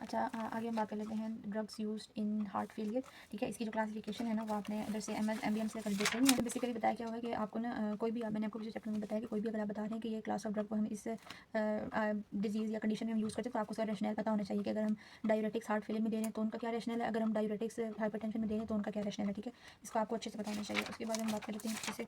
अच्छा आगे हम बात कर लेते हैं drugs used in heart failure. ठीक है, इसकी जो क्लासिफिकेशन है ना वो आपने इधर से MBM से कर देते हैं। बेसिकली बताया क्या हुआ है कि आपको ना कोई भी मैंने आपको पिछले चैप्टर में बताया कि कोई भी अगर आप बता रहे हैं कि ये क्लास ऑफ ड्रग को हम इस डिजीज़ या कंडीशन में हम यूज़ करते हैं तो आपको उसका रैशनल पता होना चाहिए कि अगर हम डायूरेटिक्स हार्ट फेलियर में दे रहे हैं तो उनका क्या रैशनल है, अगर हम डायूरेटिक्स हाइपरटेंशन में दे रहे हैं तो उनका क्या रैशनल है। ठीक है, इसको आपको अच्छे से पता होना चाहिए। उसके बाद हम बात कर लेते हैं जैसे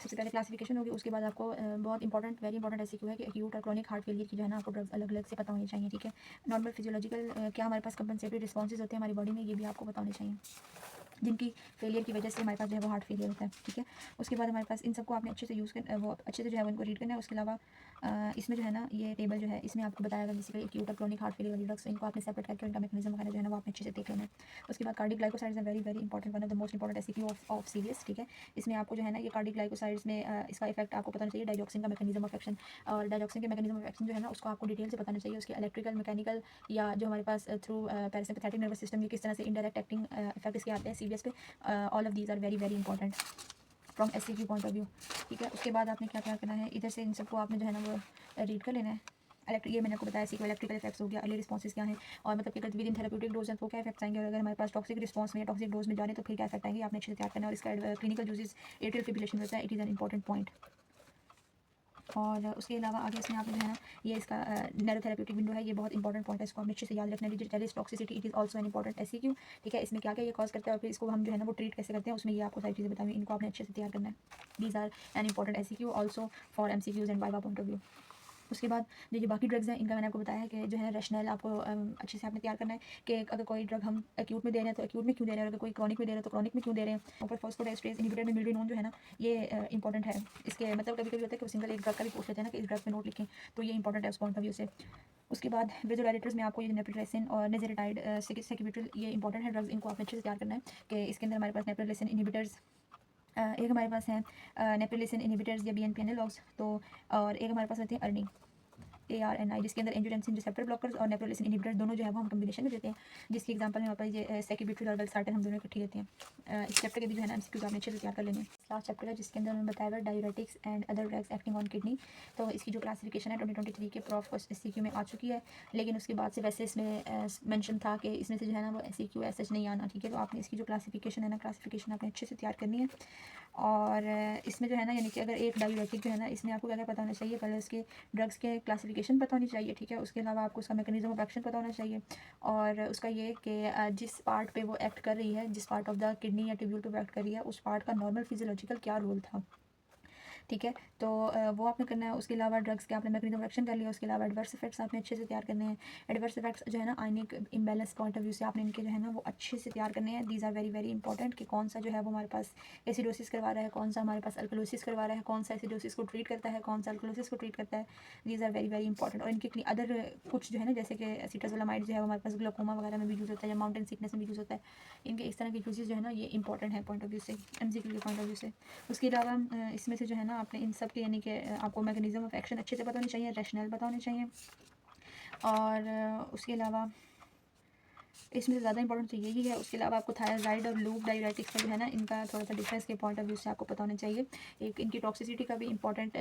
सबसे पहले क्लासिफिकेशन होगी, उसके बाद आपको बहुत इंपॉर्टेंट वेरी इंपॉर्टेंट ऐसी क्यों है कि एक्यूट और क्रॉनिक हार्ट फेलियर की जो है ना आपको ड्रग्स अलग अलग से पता होनी चाहिए। ठीक है, नॉर्मल फिजियोलॉजिकल क्या हमारे पास कंपनसेटरी रिस्पॉन्सेज होते हैं हमारी बॉडी में, ये भी आपको पता होने चाहिए, जिनकी फेलियर की वजह से हमारे पास जो है वो हार्ट फेलियर होता है। ठीक है, उसके बाद हमारे पास इन सबको आपने अच्छे से यूज़ कर वो अच्छे से जो है वो इनको रीड करना है। उसके अलावा इसमें जो है ना ये टेबल जो है इसमें आपको बताया गया बेसिकली एक्यूट और क्रॉनिक हार्ट फेलियर वाली ड्रग्स, इनको आपने सेपरेट करके इनका मैकेनिज्म वगैरह जो है ना वो आपने अच्छे से देख लेना है। उसके बाद कार्डिक ग्लाइकोसाइड्स है very very important, one of the most important SCQ of serious. ठीक है, इसमें आपको जो है ना ये कार्डिक ग्लाइकोसाइड्स में इसका इफेक्ट आपको पता होना चाहिए, डाइजॉक्सिन का मैकेनिज्म ऑफ एक्शन, और डाइजॉक्सिन के मैकेनिज्म ऑफ एक्शन जो है ना उसको आपको डिटेल से बताना चाहिए, उसके इलेक्ट्रिकल मैकेनिकल या जो हमारे pass through parasympathetic nervous system ये किस तरह से इनडायरेक्ट एक्टिंग इफेक्ट इसके आते हैं सीरियस पे। All of these are very very important from SCQ point of view. ठीक है, उसके बाद आपने क्या क्या करना है, इधर से इन सबको आपने जो है ना वो रीड कर लेना है। ये मैंने आपको बताया सीक्वल इलेक्ट्रिकल इफेक्ट्स हो गया, अर्ली रिस्पॉन्सेज क्या है, और मतलब कि अगर विद इन थेरेप्यूटिक डोज है तो क्या इफेक्ट्स आएंगे, और अगर हमारे पास टॉक्सिक रिस्पॉन्स में या टॉक्सिक डोज में जा रहे हैं तो फिर क्या इफेक्ट आएंगे, आपने अच्छे से तैयार करना है। और इसका क्लिनिकल यूजेस एट्रियल फिब्रिलेशन होता है, it is an important point. और उसके अलावा आगे इसमें आपने जो है ना ये इसका नैरो थेरेप्यूटिक विंडो है, ये बहुत इंपॉर्टेंट पॉइंट है, इसको आपने अच्छे से याद रखना है। Digitalis toxicity it is also an important SCQ. ठीक है, इसमें क्या क्या ये कॉज करता है और फिर इसको हम जो है ना वो ट्रीट कैसे करते हैं, उसमें ये आपको सारी चीज़ें बताऊँगी, इनको आपने अच्छे से तैयार करना है। These are an important SCQ also for MCQs and viva point of view. उसके बाद जो बाकी ड्रग्स हैं इनका मैंने आपको बताया है कि जो है रैशनल आपको अच्छे से आपने तैयार करना है कि अगर कोई ड्रग हम एक्यूट में दे रहे हैं तो एक्यूट में क्यों दे रहे हैं, अगर कोई क्रॉनिक में दे रहे हैं तो क्रॉनिक में क्यों दे रहे हैं। ऊपर फॉस्फोडाइस्ट्रेस इनहिबिटर में मिल्ड्रिनोन जो है ना ये इंपॉर्टेंट है। इसके मतलब कभी कभी होता है कि सिंगल एक ड्रग का भी पूछ लेते हैं ना कि इस ड्रग पे नोट लिखें, तो ये इंपॉर्टेंट है उस पॉइंट ऑफ व्यू से। उसके बाद वेजोडाइलेटर्स में आपको ये नेप्रोट्रेसिन और नेजेरेटाइड सेक्यूबिट्रिल ये इंपॉर्टेंट है ड्रग्स, इनको आपने अच्छे से तैयार करना है कि इसके अंदर हमारे पास नेप्रोट्रेसिन इनहिबिटर्स एक हमारे पास है नेप्रोलिसिन इनहिबिटर्स या BNP एनालॉग्स, तो और एक हमारे पास होती है अर्निंग ARNI, जिसके अंदर एंजियोटेंसिन रिसेप्टर ब्लॉकर्स और नेप्रोलिसिन इनहिबिटर दोनों जो है वो हम कॉम्बिनेशन में देते हैं, जिसकी एग्जांपल में हमारे पास ये सेक्यूबिट्रिल और वेल्सार्टन हम दोनों इकट्ठे देते हैं। इस चैप्टर के भी जो है ना MCQs आपने अच्छे से तैयार कर लेने हैं। लास्ट चैप्टर है जिसके अंदर मैंने बताया हुआ diuretics and other drugs acting on kidney, तो इसकी जो क्लासिफिकेशन है 2023 के प्रॉफ SCQ में आ चुकी है, लेकिन उसके बाद से वैसे इसमें मेंशन था कि इसमें से जो है ना वो SCQ ऐसा नहीं आना। ठीक है, तो आपने इसकी जो क्लासिफिकेशन है ना क्लासिफिकेशन आपने अच्छे से तैयार करनी है। और इसमें जो है ना यानी कि अगर एक डायूरेटिक जो है ना इसमें आपको क्या क्या पता होना चाहिए, पहले उसके ड्रग्स के क्लासिफिकेशन पता होनी चाहिए। ठीक है, उसके अलावा आपको उसका मैकेनिज्म ऑफ एक्शन पता होना चाहिए, और उसका ये कि जिस पार्ट पे वो एक्ट कर रही है, जिस पार्ट ऑफ द किडनी या ट्यूब्यूल पे वो एक्ट कर रही है, उस पार्ट का नॉर्मल फिजियोलॉजिकल क्या रोल था। ठीक है, तो वो आपने करना है। उसके अलावा ड्रग्स के आपने मैकेनिज्म ऑफ एक्शन कर लिया, उसके अलावा एडवर्स इफेक्ट्स आपने अच्छे से तैयार करने हैं। एडवर्स इफेक्ट्स जो है ना आयनिक इम्बैलेंस पॉइंट ऑफ व्यू से आपने इनके जो है ना वो अच्छे से तैयार करने हैं। These are very very important कि कौन सा जो है वो हमारे पास एसिडोसिस करवा रहा है, कौन सा हमारे पास अल्कलोसिस करवा रहा है, कौन सा एसिडोसिस को ट्रीट करता है, कौन सा अल्कलोसिस को ट्रीट करता है। These are very very important. और इनके अदर कुछ जो है ना जैसे कि एसिटाजोलामाइड जो है हमारे पास ग्लोकोमा वगैरह में भी यूज़ होता है या माउंटेन सिकनेस में भी यूज़ होता है। इनके इस तरह के यूजेस जो है ना ये इंपॉर्टेंट है पॉइंट ऑफ व्यू से, MCQ के पॉइंट ऑफ व्यू से। उसके अलावा इसमें से जो है ना आपने इन सब के यानी कि आपको मैकेनिज्म ऑफ एक्शन अच्छे से पता होने चाहिए, रैशनल पता होने चाहिए, और उसके अलावा इसमें से ज़्यादा इंपॉर्टेंट तो यही है। उसके अलावा आपको थायराइड और लूप डायूरेटिक्स का जो है ना इनका थोड़ा सा डिफरेंस के पॉइंट ऑफ व्यू से आपको पता होना चाहिए। एक इनकी टॉक्सिसिटी का भी इंपॉर्टेंट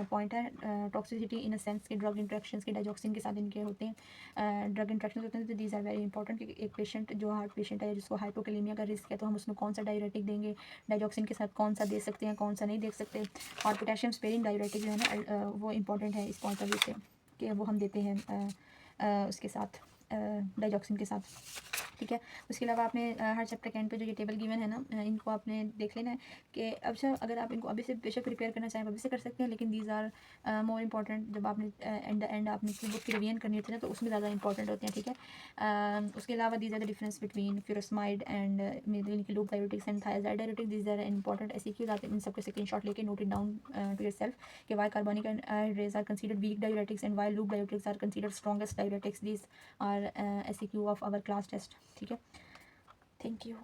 पॉइंट है, टॉक्सिसिटी इन अ सेंस के ड्रग इंट्रैक्शंस के डाइजॉक्सिन के साथ इनके होते हैं, ड्रग इंट्रैक्शंस होते हैं, तो दीज आर वेरी इंपॉर्टेंट कि एक पेशेंट जो हार्ट पेशेंट है जिसको हाइपोकैलेमिया का रिस्क है तो हम उसमें कौन सा डायूरेटिक देंगे, डाइजॉक्सिन के साथ कौन सा दे सकते हैं, कौन सा नहीं दे सकते। और पोटेशियम स्पेरिंग डायूरेटिक जो है ना वो इंपॉर्टेंट है इस पॉइंट ऑफ व्यू से कि वो हम देते हैं उसके साथ डाइजॉक्सिन के साथ। ठीक है, उसके अलावा आपने हर चैप्टर के एंड पे जो ये टेबल गिवन है ना इनको आपने देख लेना है कि अच्छा अगर आप इनको अभी से बेशक प्रिपेयर करना चाहें अभी से कर सकते हैं, लेकिन दीज आर मोर इंपॉर्टेंट जब आपने एंड आपने बुक की रिवीजन करनी होती है ना तो उसमें ज़्यादा इंपॉर्टेंट होते हैं। ठीक है, उसके अलावा these are the difference between furosemide and loop diuretics and thiazide diuretics, these are important SCQs. आप इन सबके स्क्रीनशॉट लेके note it down to yourself कि why carbonic anhydrase are considered weak diuretics and why loop diuretics are considered strongest diuretics. These are SCQ of our class test. ठीक है, thank you.